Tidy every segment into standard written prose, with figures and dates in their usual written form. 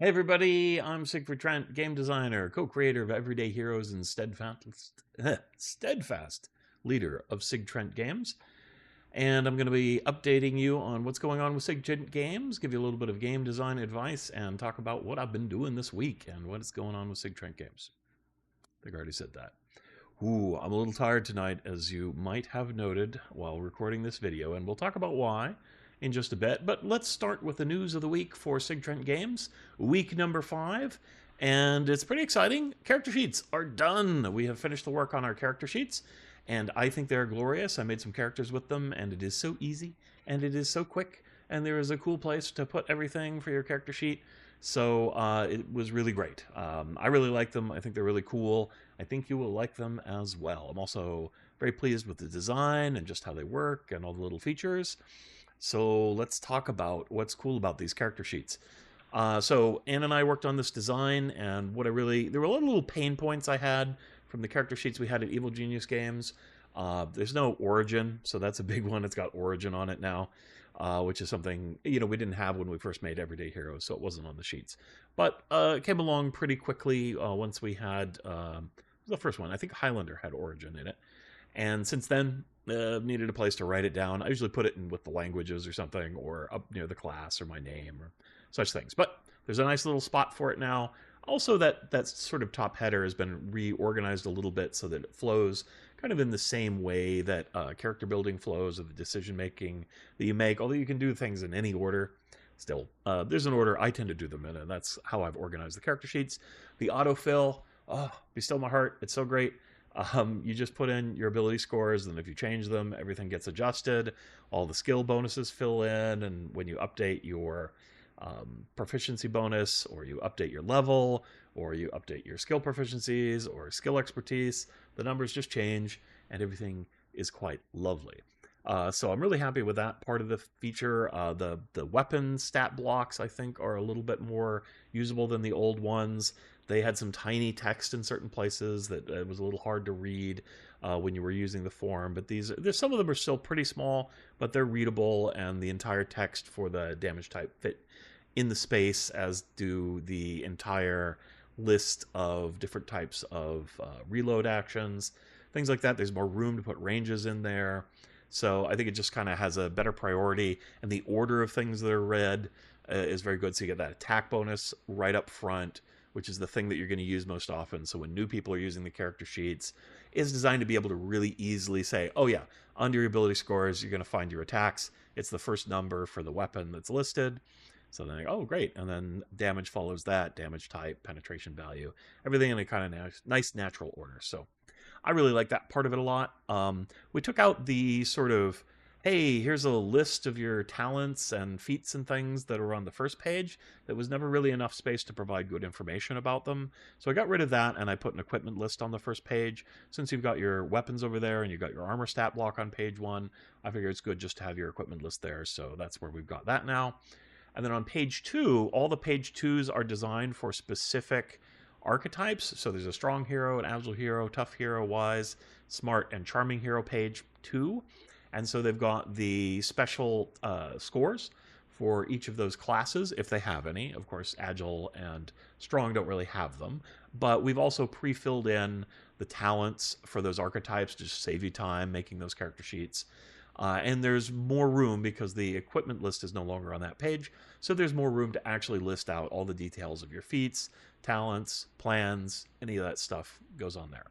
Hey everybody, I'm Sig Trent, game designer, co-creator of Everyday Heroes and steadfast leader of Sig Trent Games. And I'm going to be updating you on what's going on with Sig Trent Games, give you a little bit of game design advice, and talk about what I've been doing this week and what is going on with Sig Trent Games. I think I already said that. Ooh, I'm a little tired tonight, as you might have noted while recording this video, and we'll talk about why in just a bit. But let's start with the news of the week for Sig Trent Games, week number 5, and it's pretty exciting. Character sheets are done. We have finished the work on our character sheets, and I think they're glorious. I made some characters with them, and it is so easy, and it is so quick, and there is a cool place to put everything for your character sheet. So it was really great. I really like them. I think they're really cool. I think you will like them as well. I'm also very pleased with the design and just how they work and all the little features. So let's talk about what's cool about these character sheets. So Ann and I worked on this design, and there were a lot of little pain points I had from the character sheets we had at Evil Genius Games. There's no origin, so that's a big one. It's got origin on it now. Which is something, we didn't have when we first made Everyday Heroes, so it wasn't on the sheets. But it came along pretty quickly once we had the first one. I think Highlander had Origin in it. And since then, needed a place to write it down. I usually put it in with the languages or something, or up near the class or my name or such things. But there's a nice little spot for it now. Also, that sort of top header has been reorganized a little bit so that it flows kind of in the same way that character building flows, or the decision making that you make, although you can do things in any order. Still, there's an order I tend to do them in, and that's how I've organized the character sheets. The autofill, be still my heart, it's so great. You just put in your ability scores, and if you change them, everything gets adjusted. All the skill bonuses fill in, and when you update your proficiency bonus, or you update your level, or you update your skill proficiencies or skill expertise, the numbers just change, and everything is quite lovely. So I'm really happy with that part of the feature. The weapon stat blocks, I think, are a little bit more usable than the old ones. They had some tiny text in certain places that it was a little hard to read when you were using the form. But some of them are still pretty small, but they're readable, and the entire text for the damage type fit in the space, as do the entire list of different types of reload actions, things like that. There's more room to put ranges in there. So I think it just kind of has a better priority, and the order of things that are read is very good. So you get that attack bonus right up front, which is the thing that you're going to use most often. So when new people are using the character sheets, it's designed to be able to really easily say, oh yeah, under your ability scores, you're going to find your attacks. It's the first number for the weapon that's listed. So then, oh, great. And then damage follows that, damage type, penetration value, everything in a kind of nice natural order. So I really like that part of it a lot. We took out the sort of, hey, here's a list of your talents and feats and things that are on the first page. There was never really enough space to provide good information about them. So I got rid of that, and I put an equipment list on the first page. Since you've got your weapons over there and you've got your armor stat block on page 1, I figure it's good just to have your equipment list there. So that's where we've got that now. And then on page 2, all the page 2s are designed for specific archetypes. So there's a strong hero, an agile hero, tough hero, wise, smart, and charming hero page 2. And so they've got the special scores for each of those classes, if they have any. Of course, agile and strong don't really have them. But we've also pre-filled in the talents for those archetypes to just save you time making those character sheets. And there's more room because the equipment list is no longer on that page. So there's more room to actually list out all the details of your feats, talents, plans, any of that stuff goes on there.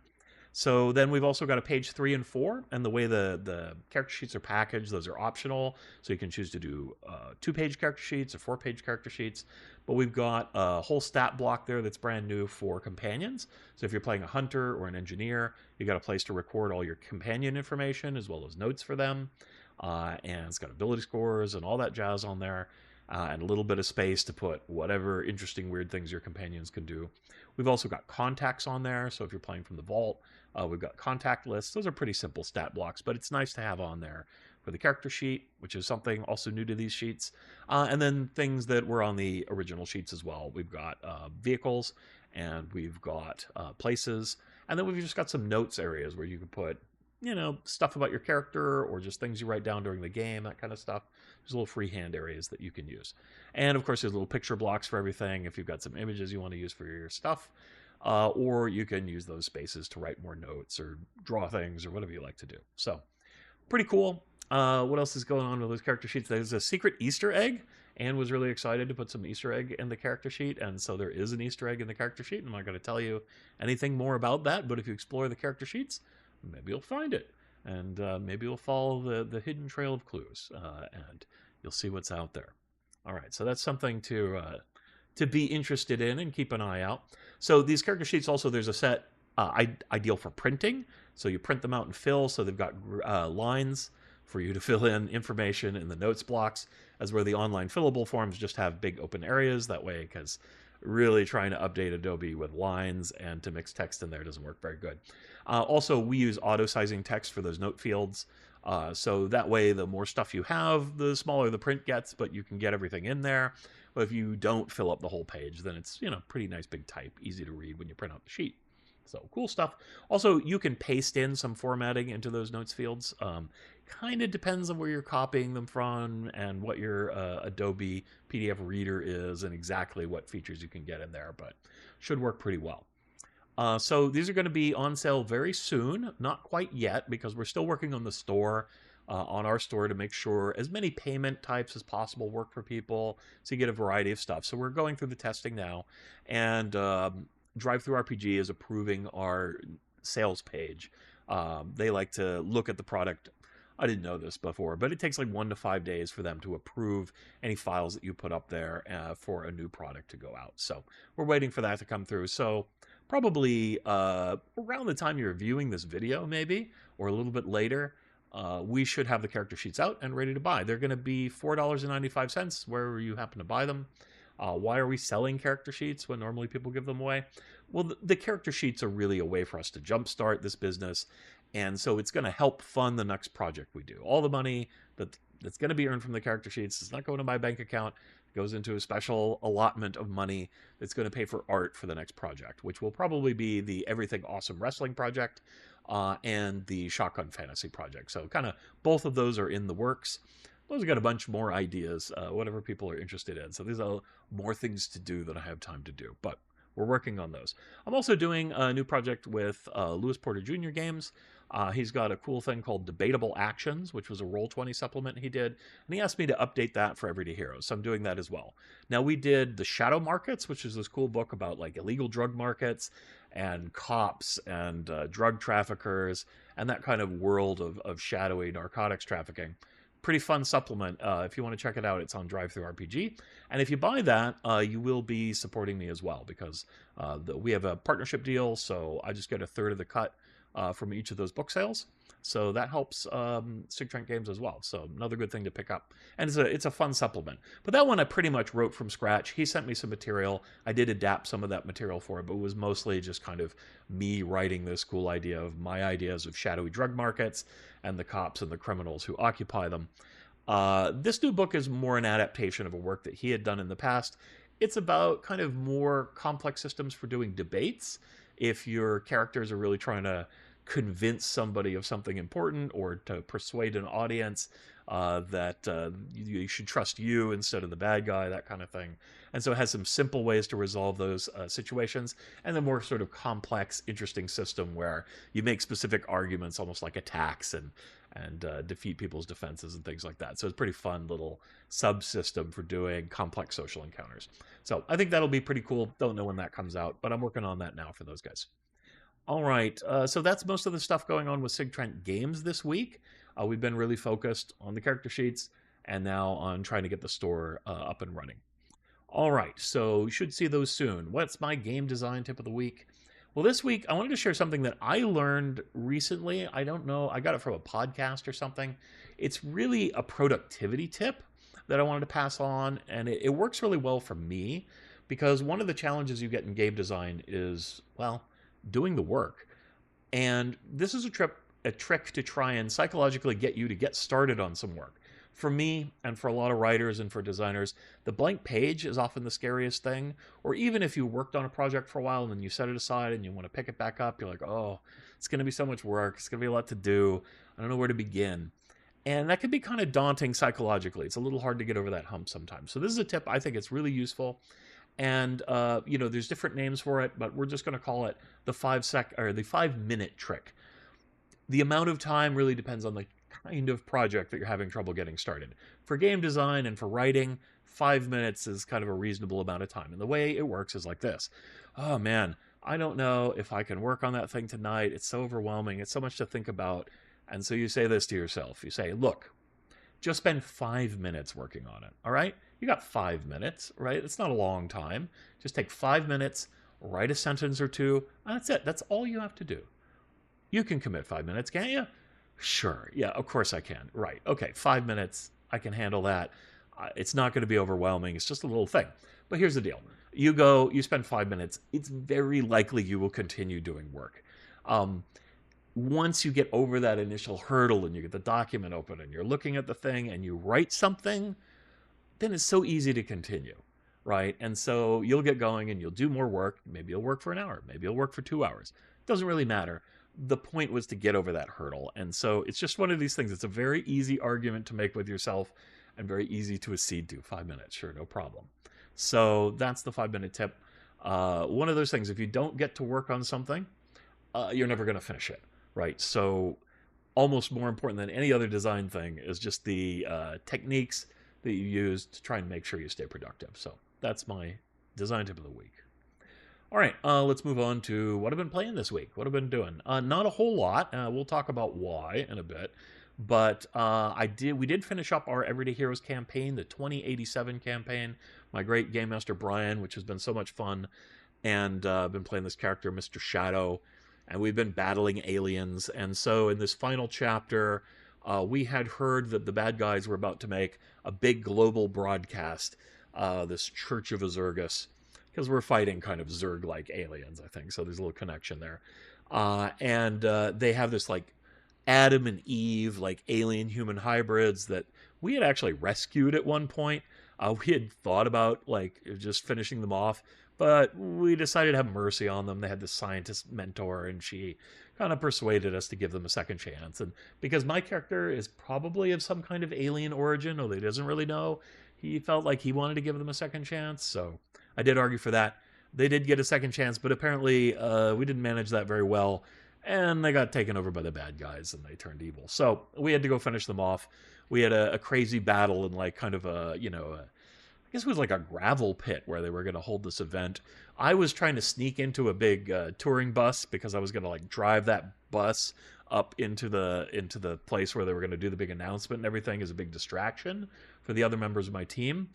So then we've also got a page 3 and 4, and the way the character sheets are packaged, those are optional. So you can choose to do 2-page character sheets or 4-page character sheets. But we've got a whole stat block there that's brand new for companions. So if you're playing a hunter or an engineer, you got a place to record all your companion information as well as notes for them. And it's got ability scores and all that jazz on there. And a little bit of space to put whatever interesting, weird things your companions can do. We've also got contacts on there, so if you're playing from the vault, we've got contact lists. Those are pretty simple stat blocks, but it's nice to have on there for the character sheet, which is something also new to these sheets. And then things that were on the original sheets as well. We've got vehicles, and we've got places, and then we've just got some notes areas where you can put stuff about your character or just things you write down during the game, that kind of stuff. There's little freehand areas that you can use. And of course, there's little picture blocks for everything if you've got some images you want to use for your stuff. Or you can use those spaces to write more notes or draw things or whatever you like to do. So, pretty cool. What else is going on with those character sheets? There's a secret Easter egg. Anne was really excited to put some Easter egg in the character sheet, and so there is an Easter egg in the character sheet. I'm not going to tell you anything more about that, but if you explore the character sheets, maybe you'll find it, and maybe you'll follow the hidden trail of clues, and you'll see what's out there. All right, so that's something to be interested in and keep an eye out. So these character sheets also, there's a set ideal for printing. So you print them out and fill, so they've got lines for you to fill in information in the notes blocks, as where the online fillable forms just have big open areas that way, because really trying to update Adobe with lines and to mix text in there doesn't work very good. Also, we use auto-sizing text for those note fields. So that way, the more stuff you have, the smaller the print gets, but you can get everything in there. But if you don't fill up the whole page, then it's, pretty nice big type, easy to read when you print out the sheet. So cool stuff. Also, you can paste in some formatting into those notes fields. Kind of depends on where you're copying them from and what your Adobe PDF reader is and exactly what features you can get in there, but should work pretty well. So these are going to be on sale very soon. Not quite yet, because we're still working on the store, on our store, to make sure as many payment types as possible work for people, so you get a variety of stuff. So we're going through the testing now, and DriveThruRPG is approving our sales page. They like to look at the product. I didn't know this before, but it takes like 1 to 5 days for them to approve any files that you put up there for a new product to go out. So we're waiting for that to come through. So probably around the time you're viewing this video, maybe, or a little bit later, we should have the character sheets out and ready to buy. They're going to be $4.95 wherever you happen to buy them. Why are we selling character sheets when normally people give them away? Well, the character sheets are really a way for us to jumpstart this business, and so it's going to help fund the next project we do. All the money that's going to be earned from the character sheets is not going to my bank account. It goes into a special allotment of money that's going to pay for art for the next project, which will probably be the Everything Awesome Wrestling project and the Shotgun Fantasy project. So kind of both of those are in the works. Those have got a bunch more ideas, whatever people are interested in. So there's more things to do than I have time to do, but we're working on those. I'm also doing a new project with Lewis Porter Jr. Games. He's got a cool thing called Debatable Actions, which was a Roll20 supplement he did, and he asked me to update that for Everyday Heroes, so I'm doing that as well. Now, we did The Shadow Markets, which is this cool book about like illegal drug markets and cops and drug traffickers and that kind of world of shadowy narcotics trafficking. Pretty fun supplement. If you want to check it out, it's on DriveThruRPG. And if you buy that, you will be supporting me as well, because we have a partnership deal, so I just get a third of the cut from each of those book sales. So that helps Sig Trent Games as well. So another good thing to pick up. And it's a fun supplement. But that one I pretty much wrote from scratch. He sent me some material. I did adapt some of that material for it, but it was mostly just kind of me writing this cool idea of my ideas of shadowy drug markets and the cops and the criminals who occupy them. This new book is more an adaptation of a work that he had done in the past. It's about kind of more complex systems for doing debates. If your characters are really trying to convince somebody of something important, or to persuade an audience that you should trust you instead of the bad guy, that kind of thing. And so it has some simple ways to resolve those situations, and then more sort of complex, interesting system where you make specific arguments, almost like attacks, and defeat people's defenses and things like that. So it's a pretty fun little subsystem for doing complex social encounters. So I think that'll be pretty cool. Don't know when that comes out, but I'm working on that now for those guys. All right, so that's most of the stuff going on with Sig Trent Games this week. We've been really focused on the character sheets and now on trying to get the store up and running. All right, so you should see those soon. What's my game design tip of the week? Well, this week, I wanted to share something that I learned recently. I don't know, I got it from a podcast or something. It's really a productivity tip that I wanted to pass on, and it works really well for me, because one of the challenges you get in game design is, well, doing the work. And this is a trick to try and psychologically get you to get started on some work. For me, and for a lot of writers and for designers, the blank page is often the scariest thing. Or even if you worked on a project for a while and then you set it aside and you want to pick it back up, you're like, oh, it's going to be so much work. It's going to be a lot to do. I don't know where to begin. And that can be kind of daunting psychologically. It's a little hard to get over that hump sometimes. So this is a tip I think it's really useful. And there's different names for it, but we're just going to call it the 5-minute trick. The amount of time really depends on the kind of project that you're having trouble getting started. For game design and for writing, 5 minutes is kind of a reasonable amount of time. And the way it works is like this. Oh man, I don't know if I can work on that thing tonight. It's so overwhelming. It's so much to think about. And so you say this to yourself. You say, look, just spend 5 minutes working on it. All right? You got 5 minutes, right? It's not a long time. Just take 5 minutes, write a sentence or two. And that's it. That's all you have to do. You can commit 5 minutes, can't you? Sure. Yeah, of course I can. Right. Okay, 5 minutes. I can handle that. It's not going to be overwhelming. It's just a little thing. But here's the deal. You spend 5 minutes. It's very likely you will continue doing work. Once you get over that initial hurdle and you get the document open and you're looking at the thing and you write something, then it's so easy to continue, right? And so you'll get going and you'll do more work. Maybe you'll work for an hour. Maybe you'll work for 2 hours. It doesn't really matter. The point was to get over that hurdle. And so it's just one of these things. It's a very easy argument to make with yourself and very easy to accede to. 5 minutes, sure, no problem. So that's the 5-minute tip. One of those things, if you don't get to work on something, you're never going to finish it. Right, so almost more important than any other design thing is just the techniques that you use to try and make sure you stay productive. So that's my design tip of the week. All right, let's move on to what I've been playing this week. What I've been doing. Not a whole lot. We'll talk about why in a bit. But we did finish up our Everyday Heroes campaign, the 2087 campaign. My great Game Master Brian, which has been so much fun. And I've been playing this character, Mr. Shadow. And we've been battling aliens. And so in this final chapter, we had heard that the bad guys were about to make a big global broadcast, this Church of Azurgus, because we're fighting kind of Zerg-like aliens, I think. So there's a little connection there. And they have this like Adam and Eve, like alien-human hybrids that we had actually rescued at one point. We had thought about like just finishing them off, but we decided to have mercy on them. They had this scientist mentor, and she kind of persuaded us to give them a second chance. And because my character is probably of some kind of alien origin, although he doesn't really know, he felt like he wanted to give them a second chance. So I did argue for that. They did get a second chance, but apparently we didn't manage that very well. And they got taken over by the bad guys, and they turned evil. So we had to go finish them off. We had a crazy battle in like kind of I guess it was like a gravel pit where they were going to hold this event. I was trying to sneak into a big touring bus because I was going to like drive that bus up into the place where they were going to do the big announcement and everything as a big distraction for the other members of my team.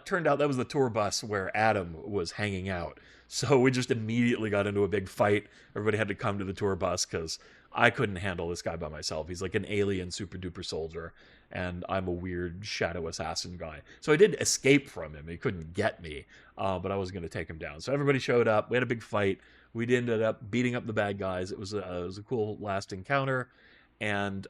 Turned out that was the tour bus where Adam was hanging out. So we just immediately got into a big fight. Everybody had to come to the tour bus because I couldn't handle this guy by myself. He's like an alien super duper soldier, and I'm a weird shadow assassin guy. So I did escape from him. He couldn't get me, but I was going to take him down. So everybody showed up. We had a big fight. We ended up beating up the bad guys. It was a cool last encounter. And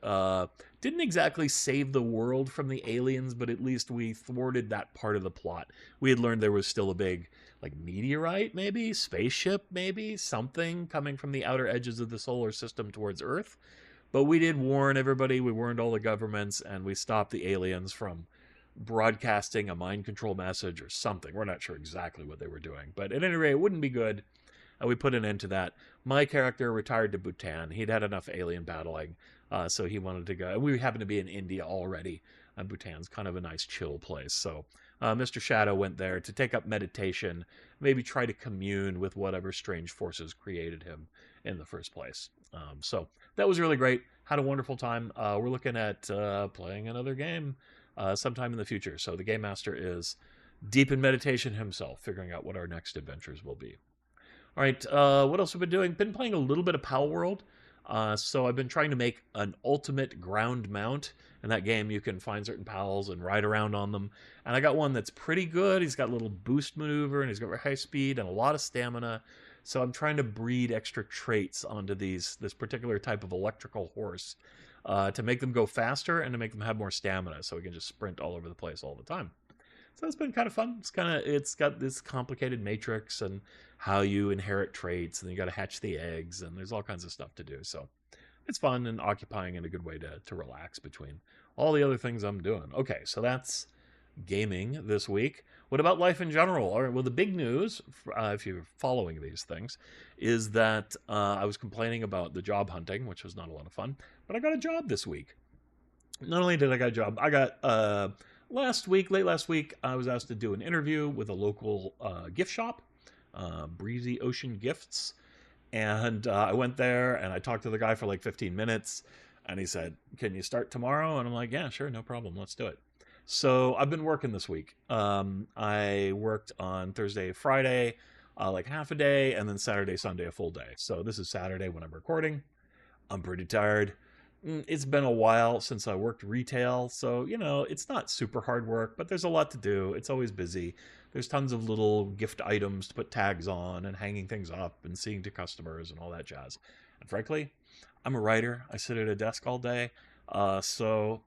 didn't exactly save the world from the aliens, but at least we thwarted that part of the plot. We had learned there was still a big, like, meteorite, maybe? Spaceship, maybe? Something coming from the outer edges of the solar system towards Earth. But we did warn everybody. We warned all the governments, and we stopped the aliens from broadcasting a mind control message or something. We're not sure exactly what they were doing. But at any rate, it wouldn't be good. We put an end to that. My character retired to Bhutan. He'd had enough alien battling. So he wanted to go. We happened to be in India already. Bhutan's kind of a nice chill place. So Mr. Shadow went there to take up meditation, maybe try to commune with whatever strange forces created him in the first place. So that was really great. Had a wonderful time. We're looking at playing another game sometime in the future. So the Game Master is deep in meditation himself, figuring out what our next adventures will be. All right, what else have we been doing? Been playing a little bit of Pal World. So I've been trying to make an ultimate ground mount. In that game, you can find certain pals and ride around on them. And I got one that's pretty good. He's got a little boost maneuver, and he's got high speed and a lot of stamina. So I'm trying to breed extra traits onto this particular type of electrical horse to make them go faster and to make them have more stamina, so we can just sprint all over the place all the time. So it's been kind of fun. It's got this complicated matrix and how you inherit traits, and you got to hatch the eggs, and there's all kinds of stuff to do. So it's fun and occupying and a good way to relax between all the other things I'm doing. Okay, so that's gaming this week. What about life in general? All right, well, the big news, if you're following these things, is that I was complaining about the job hunting, which was not a lot of fun, but I got a job this week. Not only did I get a job, I got late last week, I was asked to do an interview with a local gift shop, Breezy Ocean Gifts. And I went there and I talked to the guy for like 15 minutes. And he said, "Can you start tomorrow?" And I'm like, "Yeah, sure, no problem. Let's do it." So I've been working this week. I worked on Thursday, Friday, like half a day, and then Saturday, Sunday, a full day. So this is Saturday when I'm recording. I'm pretty tired. It's been a while since I worked retail, so, it's not super hard work, but there's a lot to do. It's always busy. There's tons of little gift items to put tags on and hanging things up and seeing to customers and all that jazz. And frankly, I'm a writer. I sit at a desk all day, so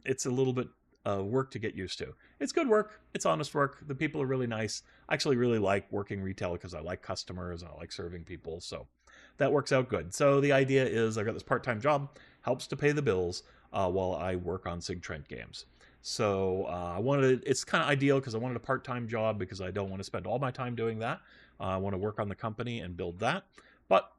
it's a little bit work to get used to. It's good work. It's honest work. The people are really nice. I actually really like working retail because I like customers and I like serving people, so that works out good. So the idea is I got this part-time job, helps to pay the bills while I work on Sig Trent Games. So it's kind of ideal because I wanted a part-time job because I don't want to spend all my time doing that. I want to work on the company and build that. But,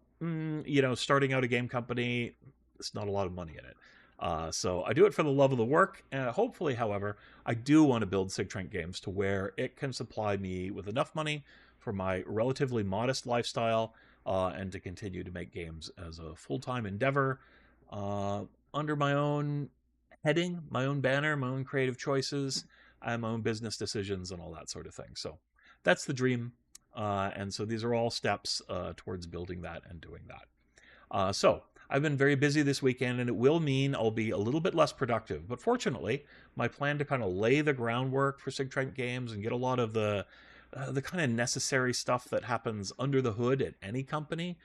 starting out a game company, it's not a lot of money in it. So I do it for the love of the work. Hopefully, however, I do want to build Sig Trent Games to where it can supply me with enough money for my relatively modest lifestyle and to continue to make games as a full-time endeavor under my own heading, my own banner, my own creative choices, and my own business decisions and all that sort of thing. So that's the dream. And so these are all steps towards building that and doing that. So I've been very busy this weekend, and it will mean I'll be a little bit less productive. But fortunately, my plan to kind of lay the groundwork for Sig Trent Games and get a lot of the kind of necessary stuff that happens under the hood at any company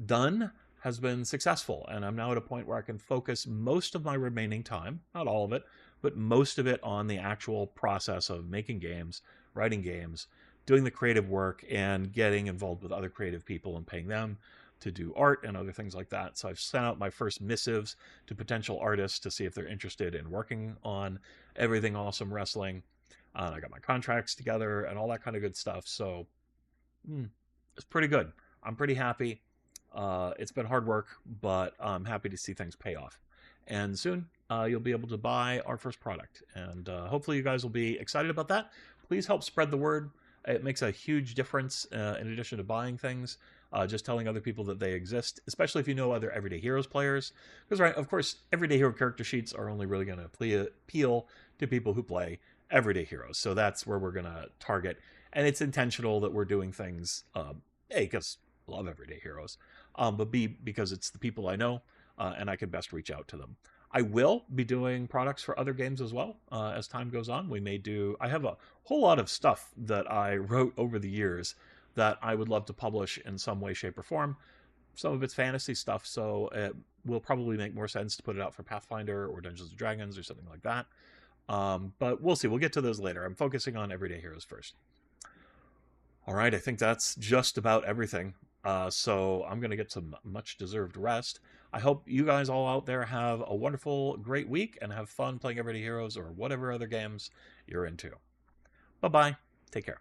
done has been successful. And I'm now at a point where I can focus most of my remaining time, not all of it, but most of it on the actual process of making games, writing games, doing the creative work, and getting involved with other creative people and paying them to do art and other things like that. So I've sent out my first missives to potential artists to see if they're interested in working on Everything Awesome Wrestling. I got my contracts together and all that kind of good stuff. So it's pretty good. I'm pretty happy. It's been hard work, but I'm happy to see things pay off. And soon you'll be able to buy our first product. And hopefully you guys will be excited about that. Please help spread the word. It makes a huge difference in addition to buying things. Just telling other people that they exist, especially if you know other Everyday Heroes players. Because, right, of course, Everyday Hero character sheets are only really going to appeal to people who play Everyday Heroes. So that's where we're going to target. And it's intentional that we're doing things, A, because I love Everyday Heroes, but B, because it's the people I know, and I can best reach out to them. I will be doing products for other games as well as time goes on. I have a whole lot of stuff that I wrote over the years that I would love to publish in some way, shape, or form. Some of it's fantasy stuff, so it will probably make more sense to put it out for Pathfinder or Dungeons & Dragons or something like that. But we'll see. We'll get to those later. I'm focusing on Everyday Heroes first. All right, I think that's just about everything. So I'm going to get some much-deserved rest. I hope you guys all out there have a wonderful, great week and have fun playing Everyday Heroes or whatever other games you're into. Bye-bye. Take care.